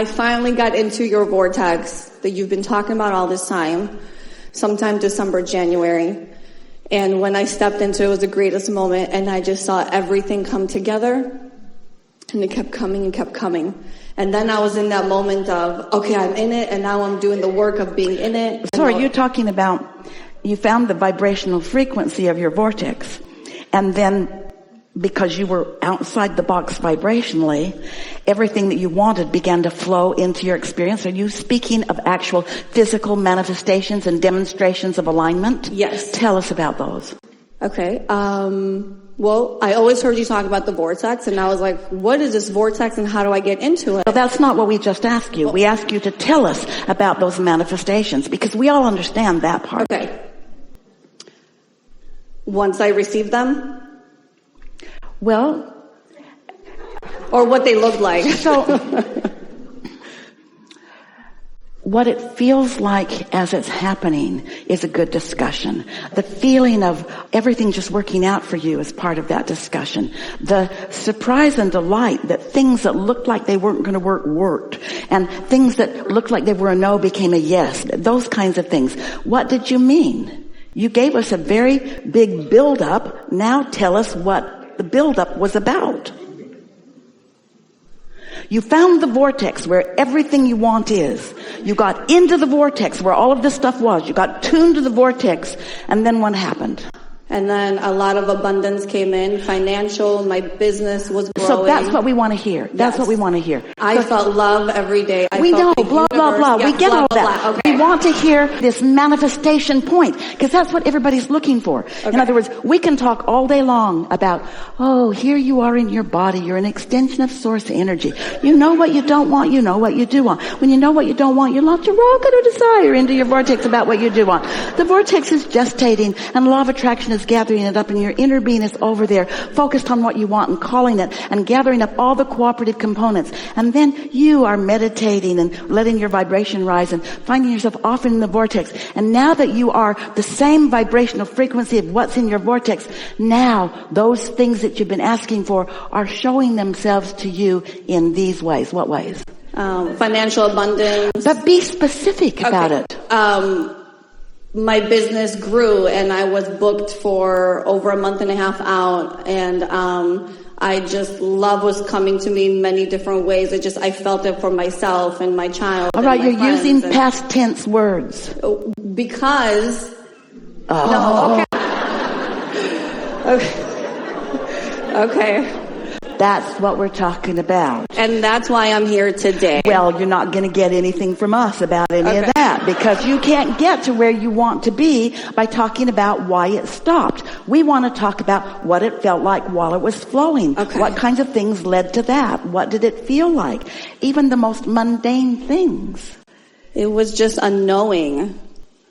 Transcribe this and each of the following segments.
I finally got into your vortex that you've been talking about all this time, sometime December, January. And when I stepped into it, it was the greatest moment, and I just saw everything come together, and it kept coming and kept coming. And then I was in that moment of, okay, I'm in it, and now I'm doing the work of being in it. So are you talking about, you found the vibrational frequency of your vortex, and then because you were outside the box vibrationally, everything that you wanted began to flow into your experience? Are you speaking of actual physical manifestations and demonstrations of alignment? Yes. Tell us about those. Okay. Well, I always heard you talk about the vortex, and I was like, what is this vortex and how do I get into it? Well, that's not what we just asked you. We asked you to tell us about those manifestations, because we all understand that part. Okay. Once I received them? Well, or what they look like. So, what it feels like as it's happening is a good discussion. The feeling of everything just working out for you is part of that discussion. The surprise and delight that things that looked like they weren't going to work worked, and things that looked like they were a no became a yes. Those kinds of things. What did you mean? You gave us a very big build-up. Now tell us what the build-up was about. You found the vortex where everything you want is. You got into the vortex where all of this stuff was. You got tuned to the vortex, and then what happened? And then a lot of abundance came in, financial, my business was growing. So that's what we want to hear. That's what we want to hear. I felt love every day. We know, blah, blah, blah. We get all that. Okay. We want to hear this manifestation point, because that's what everybody's looking for. Okay. In other words, we can talk all day long about, oh, here you are in your body. You're an extension of source energy. You know what you don't want. You know what you do want. When you know what you don't want, you launch a rocket of desire into your vortex about what you do want. The vortex is gestating, and law of attraction is gathering it up, and your inner being is over there focused on what you want and calling it and gathering up all the cooperative components. And then you are meditating and letting your vibration rise and finding yourself often in the vortex. And now that you are the same vibrational frequency of what's in your vortex, now those things that you've been asking for are showing themselves to you in these ways. What ways? Financial abundance. But be specific about it. My business grew, and I was booked for over a month and a half out, and I just, love was coming to me in many different ways. I felt it for myself and my child. All right, you're using past tense words. Because... Oh. No, okay. Okay. That's what we're talking about. And that's why I'm here today. Well, you're not going to get anything from us about any of that, because you can't get to where you want to be by talking about why it stopped. We want to talk about what it felt like while it was flowing. Okay. What kinds of things led to that? What did it feel like? Even the most mundane things. It was just a knowing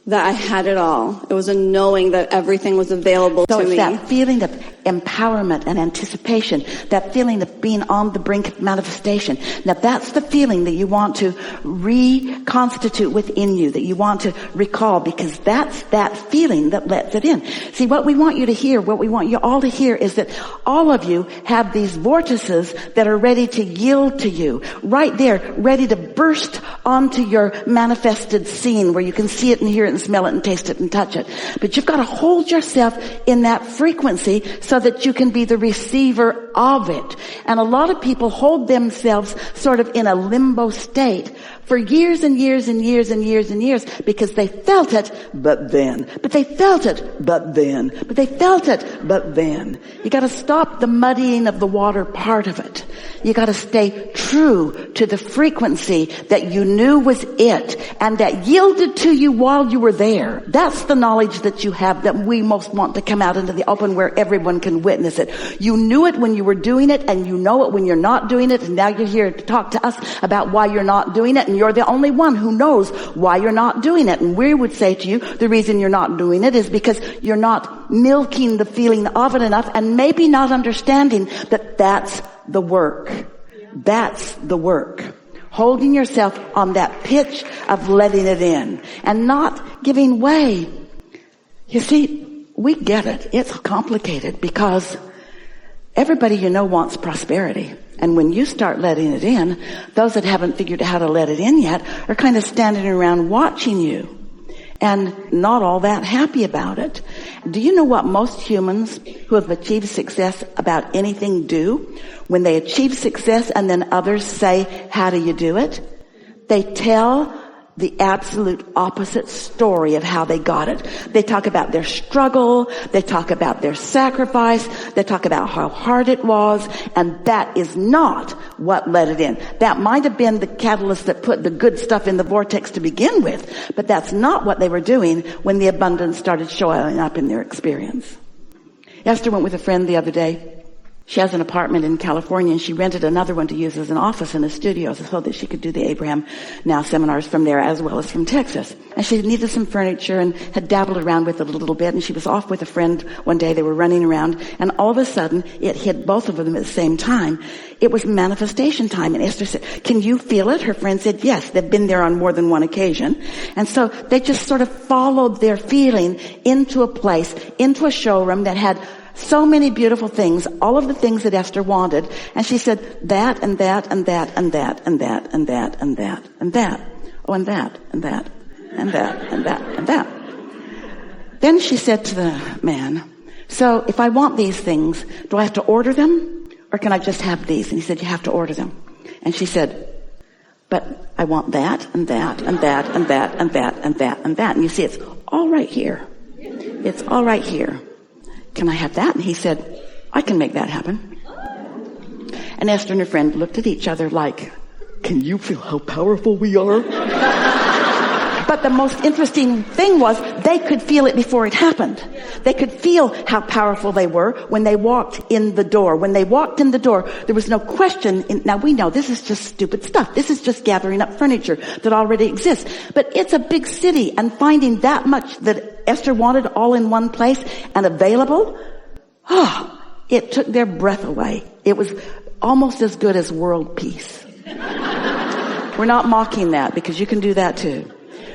that I had it all. It was a knowing that everything was available to me. So it's that feeling of empowerment and anticipation, that feeling of being on the brink of manifestation. Now that's the feeling that you want to reconstitute within you, that you want to recall, because that's that feeling that lets it in. See, what we want you to hear, what we want you all to hear, is that all of you have these vortices that are ready to yield to you, right there, ready to burst onto your manifested scene where you can see it and hear it and smell it and taste it and touch it. But you've got to hold yourself in that frequency so that you can be the receiver of it. And a lot of people hold themselves sort of in a limbo state for years and years and years and years and years, because they felt it, but then. But they felt it, but then. But they felt it, but then. You got to stop the muddying of the water part of it. You got to stay true to the frequency that you knew was it and that yielded to you while you were there. That's the knowledge that you have that we most want to come out into the open where everyone can witness it. You knew it when you were doing it, and you know it when you're not doing it, and now you're here to talk to us about why you're not doing it, and you're the only one who knows why you're not doing it. And we would say to you, the reason you're not doing it is because you're not milking the feeling of it enough, and maybe not understanding that that's the work. That's the work. Holding yourself on that pitch of letting it in and not giving way. You see, we get it. It's complicated because everybody you know wants prosperity. And when you start letting it in, those that haven't figured out how to let it in yet are kind of standing around watching you and not all that happy about it. Do you know what most humans who have achieved success about anything do? When they achieve success and then others say, how do you do it? They tell the absolute opposite story of how they got it. They talk about their struggle, they talk about their sacrifice, they talk about how hard it was, and that is not what let it in. That might have been the catalyst that put the good stuff in the vortex to begin with, but that's not what they were doing when the abundance started showing up in their experience. Esther went with a friend the other day. She has an apartment in California, and she rented another one to use as an office in a studio so that she could do the Abraham Now seminars from there as well as from Texas. And she needed some furniture and had dabbled around with it a little bit, and she was off with a friend one day. They were running around, and all of a sudden it hit both of them at the same time. It was manifestation time, and Esther said, can you feel it? Her friend said, yes, they've been there on more than one occasion. And so they just sort of followed their feeling into a place, into a showroom that had so many beautiful things, all of the things that Esther wanted. And she said, that and that and that and that and that and that and that and that. Oh, and that and that and that and that and that. Then she said to the man, so if I want these things, do I have to order them? Or can I just have these? And he said, you have to order them. And she said, but I want that and that and that and that and that and that and that. And you see, it's all right here. It's all right here. Can I have that? And he said, I can make that happen. And Esther and her friend looked at each other like, can you feel how powerful we are? But the most interesting thing was they could feel it before it happened. They could feel how powerful they were when they walked in the door. When they walked in the door, there was no question. Now we know this is just stupid stuff. This is just gathering up furniture that already exists. But it's a big city, and finding that much that Esther wanted all in one place and available, it took their breath away. It was almost as good as world peace. We're not mocking that, because you can do that too.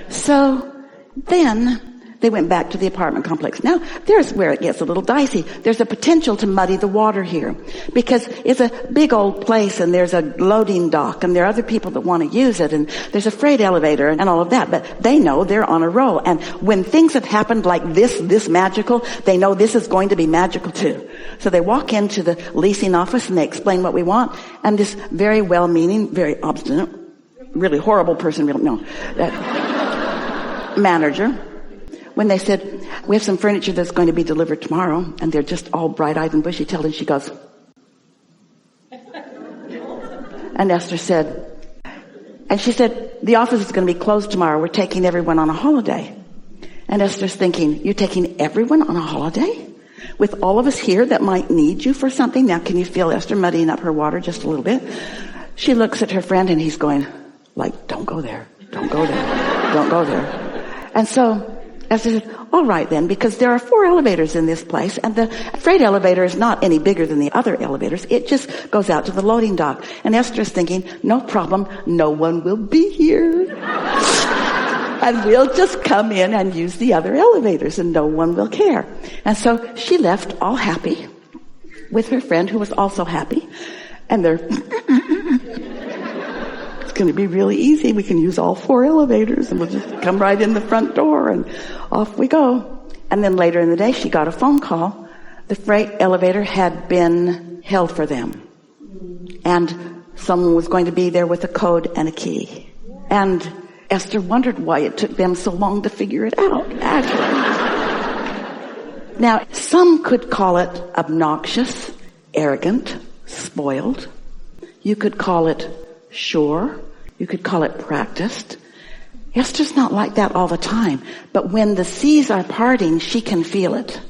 So then they went back to the apartment complex. Now, there's where it gets a little dicey. There's a potential to muddy the water here, because it's a big old place, and there's a loading dock, and there are other people that want to use it, and there's a freight elevator and all of that. But they know they're on a roll. And when things have happened like this magical, they know this is going to be magical too. So they walk into the leasing office and they explain what we want. And this very well-meaning, very obstinate, really horrible person, manager, when they said, we have some furniture that's going to be delivered tomorrow, and they're just all bright-eyed and bushy-tailed, and she goes, and Esther said, the office is going to be closed tomorrow. We're taking everyone on a holiday. And Esther's thinking, you're taking everyone on a holiday? With all of us here that might need you for something? Now, can you feel Esther muddying up her water just a little bit? She looks at her friend, and he's going, like, don't go there. Don't go there. Don't go there. And so Esther said, all right then, because there are 4 elevators in this place, and the freight elevator is not any bigger than the other elevators. It just goes out to the loading dock. And Esther's thinking, no problem, no one will be here. And we'll just come in and use the other elevators, and no one will care. And so she left all happy with her friend, who was also happy. And they're, it's going to be really easy. We can use all 4 elevators, and we'll just come right in the front door, and off we go. And then later in the day, she got a phone call. The freight elevator had been held for them, and someone was going to be there with a code and a key. And Esther wondered why it took them so long to figure it out, actually. Now, some could call it obnoxious, arrogant, spoiled. You could call it sure. You could call it practiced. Esther's not like that all the time. But when the seas are parting, she can feel it.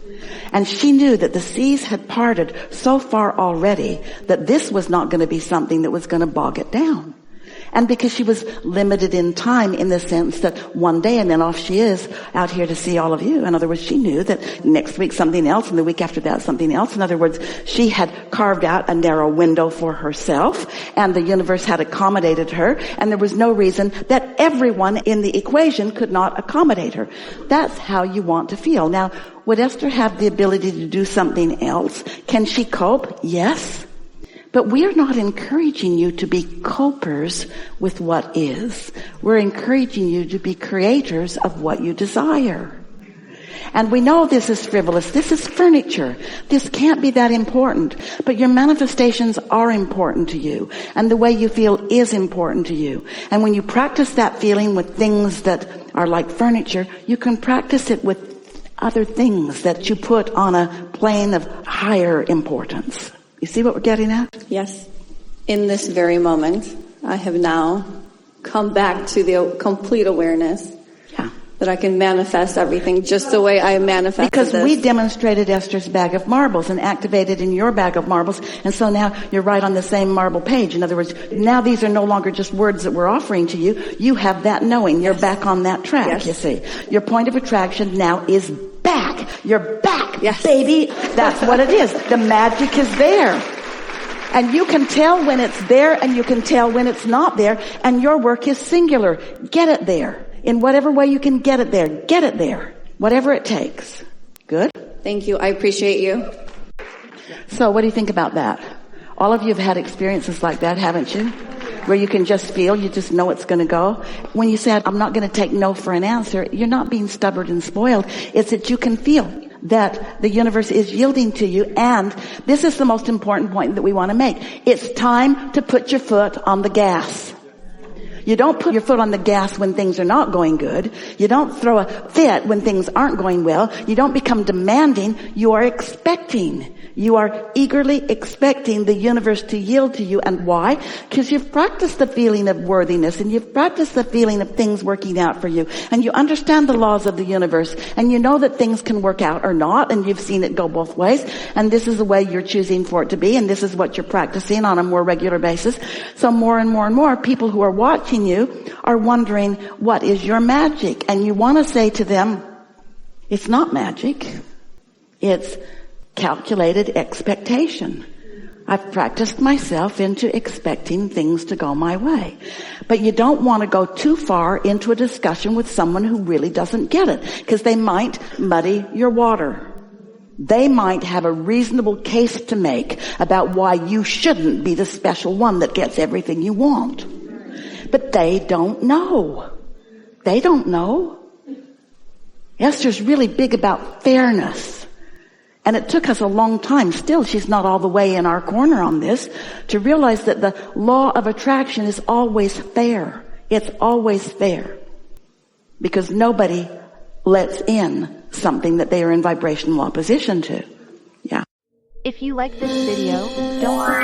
And she knew that the seas had parted so far already that this was not going to be something that was going to bog it down. And because she was limited in time, in the sense that one day and then off she is out here to see all of you. In other words, she knew that next week something else, and the week after that something else. In other words, she had carved out a narrow window for herself, and the universe had accommodated her, and there was no reason that everyone in the equation could not accommodate her. That's how you want to feel. Now, would Esther have the ability to do something else? Can she cope? Yes. But we're not encouraging you to be copers with what is. We're encouraging you to be creators of what you desire. And we know this is frivolous. This is furniture. This can't be that important. But your manifestations are important to you. And the way you feel is important to you. And when you practice that feeling with things that are like furniture, you can practice it with other things that you put on a plane of higher importance. You see what we're getting at? Yes. In this very moment, I have now come back to the complete awareness that I can manifest everything just the way I manifested because this. We demonstrated Esther's bag of marbles and activated in your bag of marbles, and so now you're right on the same marble page. In other words, now these are no longer just words that we're offering to you. You have that knowing. You're back on that track, you see. Your point of attraction now is back. You're back, baby. That's what it is. The magic is there. And you can tell when it's there and you can tell when it's not there, and your work is singular. Get it there. In whatever way you can get it there. Get it there. Whatever it takes. Good? Thank you. I appreciate you. So what do you think about that? All of you have had experiences like that, haven't you? Where you can just feel, you just know it's going to go. When you said, I'm not going to take no for an answer, you're not being stubborn and spoiled. It's that you can feel that the universe is yielding to you. And this is the most important point that we want to make. It's time to put your foot on the gas. You don't put your foot on the gas when things are not going good. You don't throw a fit when things aren't going well. You don't become demanding. You are expecting. You are eagerly expecting the universe to yield to you. And why? Because you've practiced the feeling of worthiness, and you've practiced the feeling of things working out for you. And you understand the laws of the universe, and you know that things can work out or not, and you've seen it go both ways. And this is the way you're choosing for it to be, and this is what you're practicing on a more regular basis. So more and more and more people who are watching you are wondering, what is your magic? And you want to say to them, it's not magic. It's calculated expectation. I've practiced myself into expecting things to go my way. But you don't want to go too far into a discussion with someone who really doesn't get it, because they might muddy your water. They might have a reasonable case to make about why you shouldn't be the special one that gets everything you want. But they don't know. They don't know. Esther's really big about fairness. And it took us a long time, still she's not all the way in our corner on this, to realize that the law of attraction is always fair. It's always fair. Because nobody lets in something that they are in vibrational opposition to. Yeah. If you like this video, don't